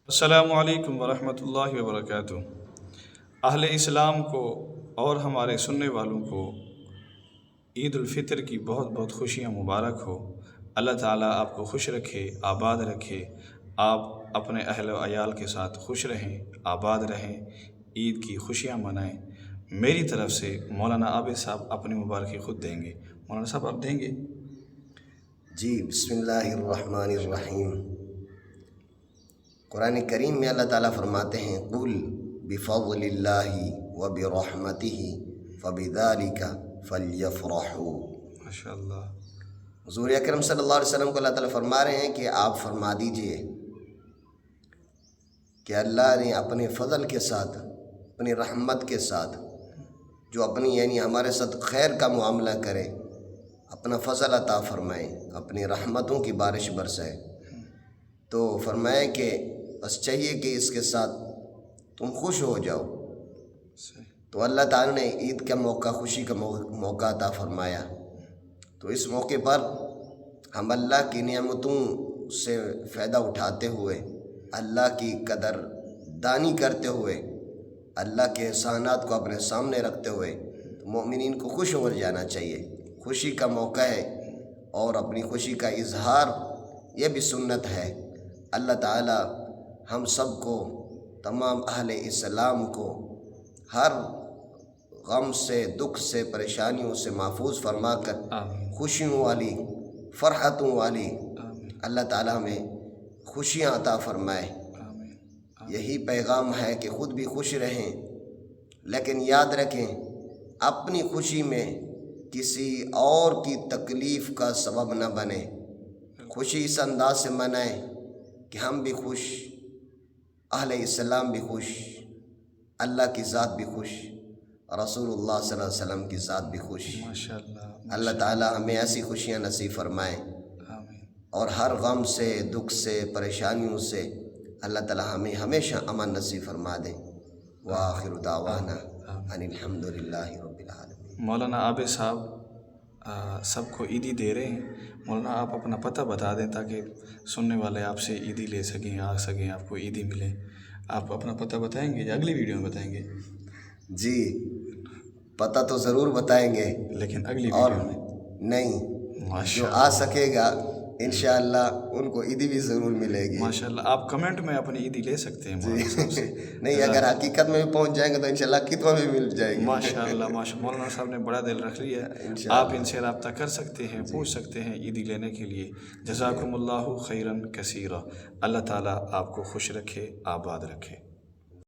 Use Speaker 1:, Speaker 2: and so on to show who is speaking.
Speaker 1: السلام علیکم ورحمۃ اللہ وبرکاتہ۔ اہل اسلام کو اور ہمارے سننے والوں کو عید الفطر کی بہت بہت خوشیاں مبارک ہو۔ اللہ تعالیٰ آپ کو خوش رکھے، آباد رکھے، آپ اپنے اہل و عیال کے ساتھ خوش رہیں، آباد رہیں، عید کی خوشیاں منائیں۔ میری طرف سے مولانا عابد صاحب اپنی مبارکی خود دیں گے۔ مولانا صاحب آپ دیں گے؟
Speaker 2: جی، بسم اللہ الرحمن الرحیم۔ قرآن کریم میں اللہ تعالیٰ فرماتے ہیں قُلْ بِفَضْلِ اللَّهِ وَبِرَحْمَتِهِ فَبِذَلِكَ فَلْيَفْرَحُوا۔
Speaker 1: ماشاءاللہ۔
Speaker 2: حضور اکرم صلی اللہ علیہ وسلم کو اللہ تعالیٰ فرما رہے ہیں کہ آپ فرما دیجئے کہ اللہ نے اپنے فضل کے ساتھ، اپنی رحمت کے ساتھ، جو اپنی ہمارے ساتھ خیر کا معاملہ کرے، اپنا فضل عطا فرمائے، اپنی رحمتوں کی بارش برسائے، تو فرمائے کہ بس چاہیے کہ اس کے ساتھ تم خوش ہو جاؤ۔ تو اللہ تعالیٰ نے عید کا موقع، خوشی کا موقع عطا فرمایا، تو اس موقع پر ہم اللہ کی نعمتوں سے فائدہ اٹھاتے ہوئے، اللہ کی قدر دانی کرتے ہوئے، اللہ کے احسانات کو اپنے سامنے رکھتے ہوئے مومنین کو خوش ہو جانا چاہیے۔ خوشی کا موقع ہے اور اپنی خوشی کا اظہار یہ بھی سنت ہے۔ اللہ تعالی ہم سب کو، تمام اہل اسلام کو، ہر غم سے، دکھ سے، پریشانیوں سے محفوظ فرما کر خوشیوں والی، فرحتوں والی اللہ تعالی ہمیں خوشیاں عطا فرمائے۔ یہی پیغام ہے کہ خود بھی خوش رہیں، لیکن یاد رکھیں اپنی خوشی میں کسی اور کی تکلیف کا سبب نہ بنے۔ خوشی اس انداز سے منائیں کہ ہم بھی خوش، اہل اسلام بھی خوش، اللہ کی ذات بھی خوش، رسول اللہ صلی اللہ علیہ وسلم کی ذات بھی خوش۔
Speaker 1: ماشاءاللہ۔
Speaker 2: اللہ تعالی ہمیں ایسی خوشیاں نصیب فرمائیں، اور ہر غم سے، دکھ سے، پریشانیوں سے اللہ تعالی ہمیں ہمیشہ امن نصیب فرما دے۔ وآخر دعوانا ان الحمد للہ رب العالمین۔
Speaker 1: مولانا عابد صاحب سب کو عیدی دے رہے ہیں۔ مولانا آپ اپنا پتہ بتا دیں تاکہ سننے والے آپ سے عیدی لے سکیں، آ سکیں، آپ کو عیدی ملے۔ آپ اپنا پتہ بتائیں گے یا اگلی ویڈیو میں بتائیں گے؟
Speaker 2: جی، پتہ تو ضرور بتائیں گے،
Speaker 1: لیکن اگلی
Speaker 2: اور
Speaker 1: ویڈیو میں
Speaker 2: نہیں، جو آ سکے گا انشاءاللہ ان کو عیدی بھی ضرور ملے گی۔
Speaker 1: ماشاءاللہ، آپ کمنٹ میں اپنی عیدی لے سکتے ہیں مولانا صاحب سے۔
Speaker 2: نہیں، اگر حقیقت میں بھی پہنچ جائیں گے تو انشاءاللہ خطبہ بھی مل جائے گی۔
Speaker 1: ماشاءاللہ مولانا صاحب نے بڑا دل رکھ لیا ہے۔ آپ ان سے رابطہ کر سکتے ہیں، پوچھ سکتے ہیں عیدی لینے کے لیے۔ جزاکم اللہ خیرا کثیرا۔ اللہ تعالیٰ آپ کو خوش رکھے، آباد رکھے۔